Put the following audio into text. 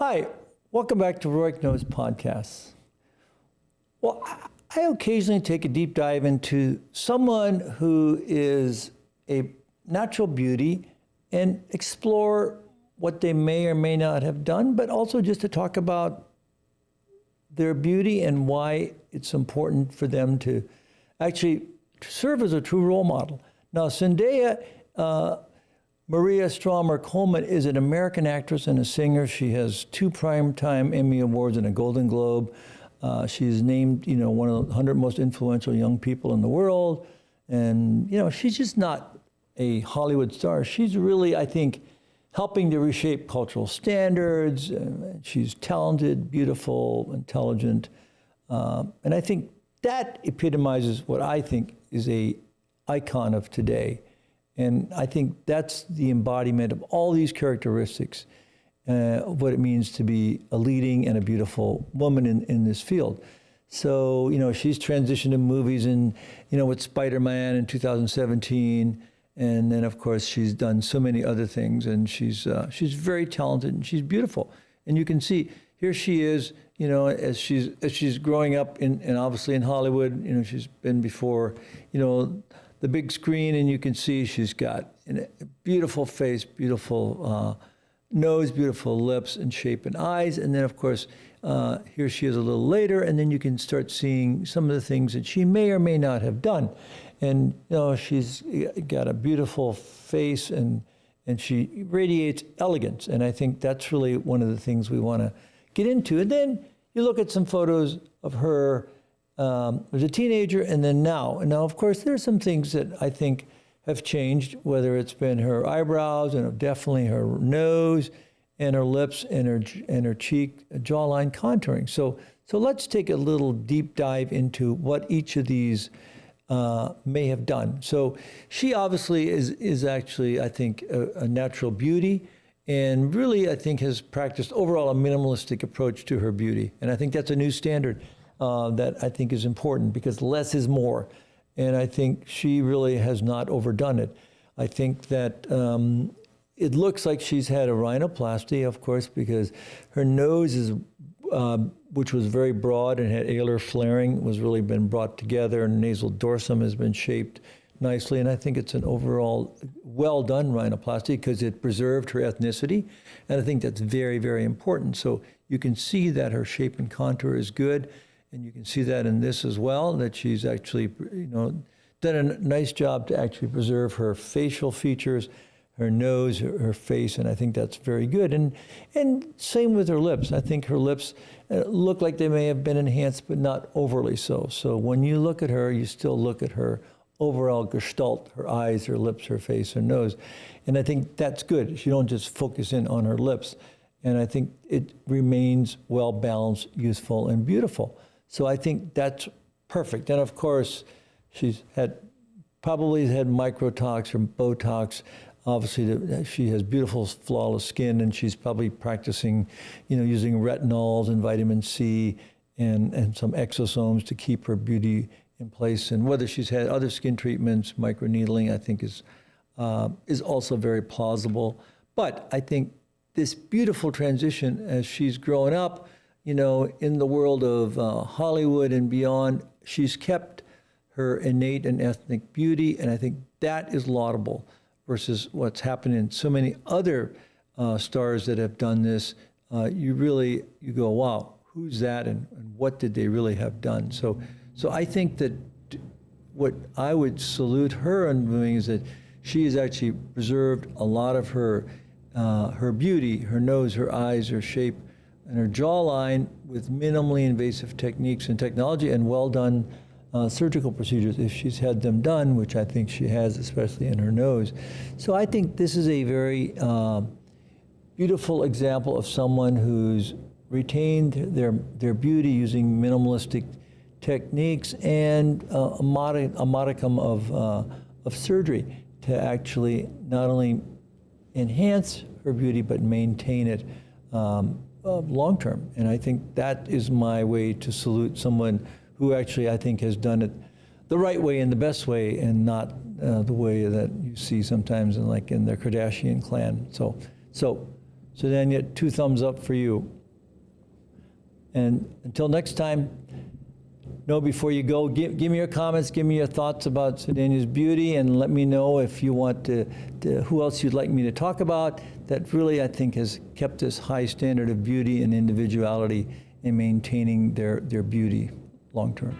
Hi, welcome back to Rohrich Knows Podcasts. Well, I occasionally take a deep dive into someone who is a natural beauty and explore what they may or may not have done, but also just to talk about their beauty and why it's important for them to actually serve as a true role model. Now, Zendaya, Maria Stromer Coleman is an American actress and a singer. She has 2 Primetime Emmy Awards and a Golden Globe. She's named, one of the 100 most influential young people in the world. And, she's just not a Hollywood star. She's really, I think, helping to reshape cultural standards. She's talented, beautiful, intelligent. And I think that epitomizes what I think is a icon of today. And I think that's the embodiment of all these characteristics, of what it means to be a leading and a beautiful woman in this field. So, she's transitioned to movies with Spider-Man in 2017. And then, of course, she's done so many other things. And she's very talented and she's beautiful. And you can see, here she is, as she's growing up and obviously in Hollywood, she's been before, the big screen, and you can see she's got a beautiful face, beautiful nose, beautiful lips and shape and eyes. And then, of course, here she is a little later, and then you can start seeing some of the things that she may or may not have done. And she's got a beautiful face, and she radiates elegance. And I think that's really one of the things we want to get into. And then you look at some photos of her as a teenager and then now. And now, of course, there are some things that I think have changed, whether it's been her eyebrows and definitely her nose and her lips and her cheek, jawline contouring. So let's take a little deep dive into what each of these may have done. So she obviously is actually, I think, a natural beauty, and really, I think, has practiced overall a minimalistic approach to her beauty. And I think that's a new standard that I think is important, because less is more. And I think she really has not overdone it. I think that it looks like she's had a rhinoplasty, of course, because her nose is, which was very broad and had alar flaring, was really been brought together, and nasal dorsum has been shaped nicely. And I think it's an overall well-done rhinoplasty because it preserved her ethnicity. And I think that's very, very important. So you can see that her shape and contour is good. And you can see that in this as well, that she's actually, done a nice job to actually preserve her facial features, her nose, her face, and I think that's very good. And same with her lips. I think her lips look like they may have been enhanced, but not overly so. So when you look at her, you still look at her overall gestalt, her eyes, her lips, her face, her nose. And I think that's good. You don't just focus in on her lips. And I think it remains well-balanced, youthful, and beautiful. So I think that's perfect. And of course, she's probably had microtox or Botox. Obviously, she has beautiful, flawless skin, and she's probably practicing, using retinols and vitamin C and some exosomes to keep her beauty in place. And whether she's had other skin treatments, microneedling, I think is also very plausible. But I think this beautiful transition as she's grown up, in the world of Hollywood and beyond, she's kept her innate and ethnic beauty, and I think that is laudable versus what's happened in so many other stars that have done this. You go, wow, who's that, and what did they really have done? So I think that what I would salute her on doing is that she has actually preserved a lot of her beauty, her nose, her eyes, her shape, and her jawline with minimally invasive techniques and technology and well-done surgical procedures if she's had them done, which I think she has, especially in her nose. So I think this is a very beautiful example of someone who's retained their beauty using minimalistic techniques and a modicum of surgery to actually not only enhance her beauty but maintain it long term. And I think that is my way to salute someone who actually, I think, has done it the right way and the best way, and not the way that you see sometimes in the Kardashian clan. So So then you get 2 thumbs up for you. And until next time, know before you go, give me your comments, give me your thoughts about Zendaya's beauty, and let me know if you want who else you'd like me to talk about that really, I think, has kept this high standard of beauty and individuality in maintaining their beauty long term.